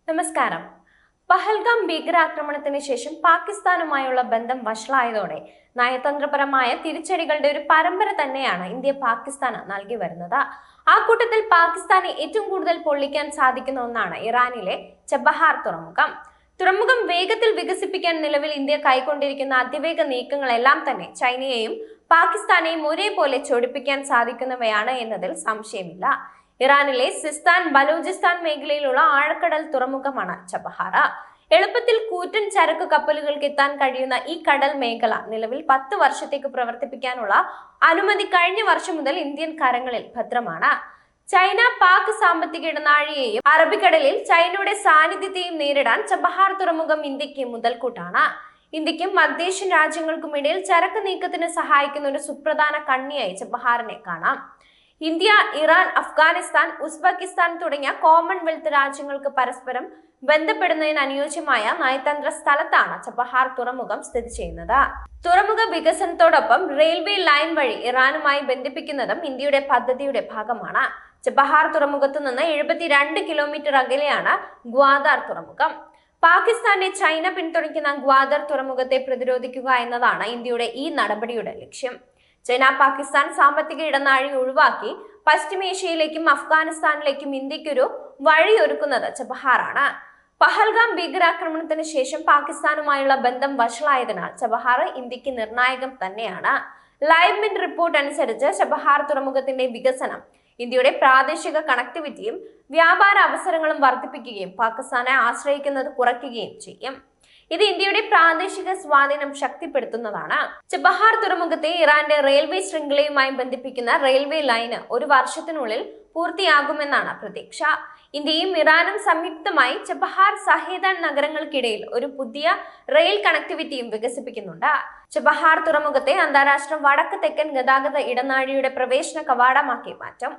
നമസ്കാരം. പഹൽഗാം ഭീകരാക്രമണത്തിന് ശേഷം പാകിസ്ഥാനുമായുള്ള ബന്ധം വഷളായതോടെ നയതന്ത്രപരമായ തിരിച്ചടികളുടെ ഒരു പരമ്പര തന്നെയാണ് ഇന്ത്യ പാകിസ്ഥാന് നൽകി വരുന്നത്. ആ കൂട്ടത്തിൽ പാകിസ്ഥാനെ ഏറ്റവും കൂടുതൽ പൊള്ളിക്കാൻ സാധിക്കുന്ന ഒന്നാണ് ഇറാനിലെ ചബഹാർ തുറമുഖം. തുറമുഖം വേഗത്തിൽ വികസിപ്പിക്കാൻ നിലവിൽ ഇന്ത്യ കൈക്കൊണ്ടിരിക്കുന്ന അതിവേഗ നീക്കങ്ങളെല്ലാം തന്നെ ചൈനയെയും പാകിസ്ഥാനെയും ഒരേപോലെ ചൊടിപ്പിക്കാൻ സാധിക്കുന്നവയാണ് എന്നതിൽ സംശയമില്ല. ഇറാനിലെ സിസ്താൻ ബലൂചിസ്ഥാൻ മേഖലയിലുള്ള ആഴക്കടൽ തുറമുഖമാണ് ചബഹാർ. എളുപ്പത്തിൽ കൂറ്റൻ ചരക്ക് കപ്പലുകൾക്ക് എത്താൻ കഴിയുന്ന ഈ കടൽ മേഖല നിലവിൽ 10 വർഷത്തേക്ക് പ്രവർത്തിപ്പിക്കാനുള്ള അനുമതി കഴിഞ്ഞ വർഷം മുതൽ ഇന്ത്യൻ കരങ്ങളിൽ ഭദ്രമാണ്. ചൈന പാക് സാമ്പത്തിക ഇടനാഴിയെയും അറബിക്കടലിൽ ചൈനയുടെ സാന്നിധ്യത്തെയും നേരിടാൻ ചബഹാർ തുറമുഖം ഇന്ത്യക്ക് മുതൽക്കൂട്ടാണ്. ഇന്ത്യക്കും മധ്യേഷ്യൻ രാജ്യങ്ങൾക്കുമിടയിൽ ചരക്ക് നീക്കത്തിന് സഹായിക്കുന്ന ഒരു സുപ്രധാന കണ്ണിയായി ചബഹാറിനെ കാണാം. ഇന്ത്യ, ഇറാൻ, അഫ്ഗാനിസ്ഥാൻ, ഉസ്ബെക്കിസ്ഥാൻ തുടങ്ങിയ കോമൺവെൽത്ത് രാജ്യങ്ങൾക്ക് പരസ്പരം ബന്ധപ്പെടുന്നതിന് അനുയോജ്യമായ നയതന്ത്ര സ്ഥലത്താണ് ചബഹാർ തുറമുഖം സ്ഥിതി ചെയ്യുന്നത്. തുറമുഖ വികസനത്തോടൊപ്പം റെയിൽവേ ലൈൻ വഴി ഇറാനുമായി ബന്ധിപ്പിക്കുന്നതും ഇന്ത്യയുടെ പദ്ധതിയുടെ ഭാഗമാണ്. ചബഹാർ തുറമുഖത്തു നിന്ന് 72 കിലോമീറ്റർ അകലെയാണ് ഗ്വാദർ തുറമുഖം. പാകിസ്ഥാന്റെ ചൈന പിന്തുണയ്ക്കുന്ന ഗ്വാദർ തുറമുഖത്തെ പ്രതിരോധിക്കുക എന്നതാണ് ഇന്ത്യയുടെ ഈ നടപടിയുടെ ലക്ഷ്യം. ചൈന പാകിസ്ഥാൻ സാമ്പത്തിക ഇടനാഴി ഒഴിവാക്കി പശ്ചിമേഷ്യയിലേക്കും അഫ്ഗാനിസ്ഥാനിലേക്കും ഇന്ത്യക്കൊരു വഴിയൊരുക്കുന്നത് ചബഹാറാണ്. പഹൽഗാം ഭീകരാക്രമണത്തിന് ശേഷം പാകിസ്ഥാനുമായുള്ള ബന്ധം വഷളായതിനാൽ ചബഹാർ ഇന്ത്യക്ക് നിർണായകം തന്നെയാണ്. ലൈവ് മിന്റ് റിപ്പോർട്ട് അനുസരിച്ച് ചബഹാർ തുറമുഖത്തിന്റെ വികസനം ഇന്ത്യയുടെ പ്രാദേശിക കണക്ടിവിറ്റിയും വ്യാപാര അവസരങ്ങളും വർദ്ധിപ്പിക്കുകയും പാകിസ്ഥാനെ ആശ്രയിക്കുന്നത് കുറയ്ക്കുകയും ചെയ്യും. ഇത് ഇന്ത്യയുടെ പ്രാദേശിക സ്വാധീനം ശക്തിപ്പെടുത്തുന്നതാണ്. ചബഹാർ തുറമുഖത്തെ ഇറാന്റെ റെയിൽവേ ശൃംഖലയുമായി ബന്ധിപ്പിക്കുന്ന റെയിൽവേ ലൈന് 1 വർഷത്തിനുള്ളിൽ പൂർത്തിയാകുമെന്നാണ് പ്രതീക്ഷ. ഇന്ത്യയും ഇറാനും സംയുക്തമായി ചബഹാർ, സഹേദാൻ നഗരങ്ങൾക്കിടയിൽ ഒരു പുതിയ റെയിൽ കണക്ടിവിറ്റിയും വികസിപ്പിക്കുന്നുണ്ട്. ചബഹാർ തുറമുഖത്തെ അന്താരാഷ്ട്ര വടക്ക് തെക്കൻ ഗതാഗത ഇടനാഴിയുടെ പ്രവേശന കവാടമാക്കി മാറ്റും.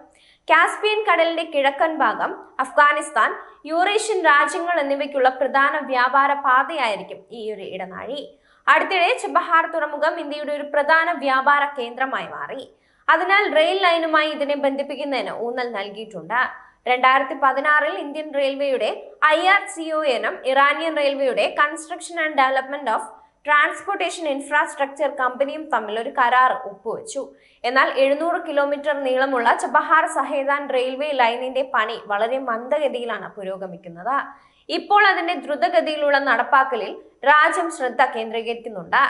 കാസ്പിയൻ കടലിന്റെ കിഴക്കൻ ഭാഗം, അഫ്ഗാനിസ്ഥാൻ, യൂറേഷ്യൻ രാജ്യങ്ങൾ എന്നിവയ്ക്കുള്ള പ്രധാന വ്യാപാര പാതയായിരിക്കും ഈ ഒരു ഇടനാഴി. അടുത്തിടെ ചബഹാർ തുറമുഖം ഇന്ത്യയുടെ ഒരു പ്രധാന വ്യാപാര കേന്ദ്രമായി മാറി. അതിനാൽ റെയിൽ ലൈനുമായി ഇതിനെ ബന്ധിപ്പിക്കുന്നതിന് ഊന്നൽ നൽകിയിട്ടുണ്ട്. 2016 ഇന്ത്യൻ റെയിൽവേയുടെ IRCON ഇറാനിയൻ റെയിൽവേയുടെ construction and development of transportation infrastructure കമ്പനിയും തമ്മിൽ ഒരു കരാർ ഒപ്പുവെച്ചു. എന്നാൽ 700 കിലോമീറ്റർ നീളമുള്ള ചബഹാർ സഹേദാൻ റെയിൽവേ ലൈനിന്റെ പണി വളരെ മന്ദഗതിയിലാണ് പുരോഗമിക്കുന്നത്. ഇപ്പോൾ അതിന്റെ ദ്രുതഗതിയിലുള്ള നടപ്പാക്കലിൽ രാജ്യം ശ്രദ്ധ കേന്ദ്രീകരിക്കുന്നുണ്ട്.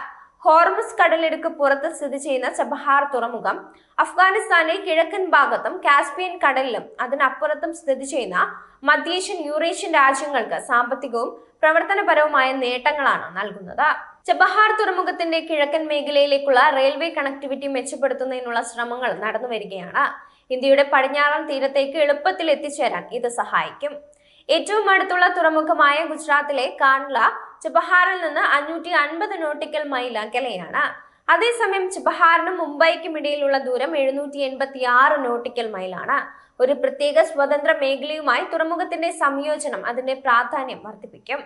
ഹോർമുസ് കടലിടുക്ക് പുറത്ത് സ്ഥിതി ചെയ്യുന്ന ചബഹാർ തുറമുഖം അഫ്ഗാനിസ്ഥാന്റെ കിഴക്കൻ ഭാഗത്തും കാസ്പിയൻ കടലിലും അതിനപ്പുറത്തും സ്ഥിതി ചെയ്യുന്ന മധ്യേഷ്യൻ, യൂറേഷ്യൻ രാജ്യങ്ങൾക്ക് സാമ്പത്തികവും പ്രവർത്തനപരവുമായ നേട്ടങ്ങളാണ് നൽകുന്നത്. ചബഹാർ തുറമുഖത്തിന്റെ കിഴക്കൻ മേഖലയിലേക്കുള്ള റെയിൽവേ കണക്ടിവിറ്റി മെച്ചപ്പെടുത്തുന്നതിനുള്ള ശ്രമങ്ങൾ നടന്നു വരികയാണ്. ഇന്ത്യയുടെ പടിഞ്ഞാറൻ തീരത്തേക്ക് എളുപ്പത്തിൽ എത്തിച്ചേരാൻ ഇത് സഹായിക്കും. ഏറ്റവും അടുത്തുള്ള തുറമുഖമായ ഗുജറാത്തിലെ കാണ്ഡ്ല ചബഹാറിൽ നിന്ന് 550 നോട്ടിക്കൽ മൈൽ അകലെയാണ്. അതേസമയം ചബഹാറിനും മുംബൈക്കും ഇടയിലുള്ള ദൂരം 786 നോട്ടിക്കൽ മൈലാണ്. ഒരു പ്രത്യേക സ്വതന്ത്ര മേഖലയുമായി തുറമുഖത്തിന്റെ സംയോജനം അതിന്റെ പ്രാധാന്യം വർദ്ധിപ്പിക്കും.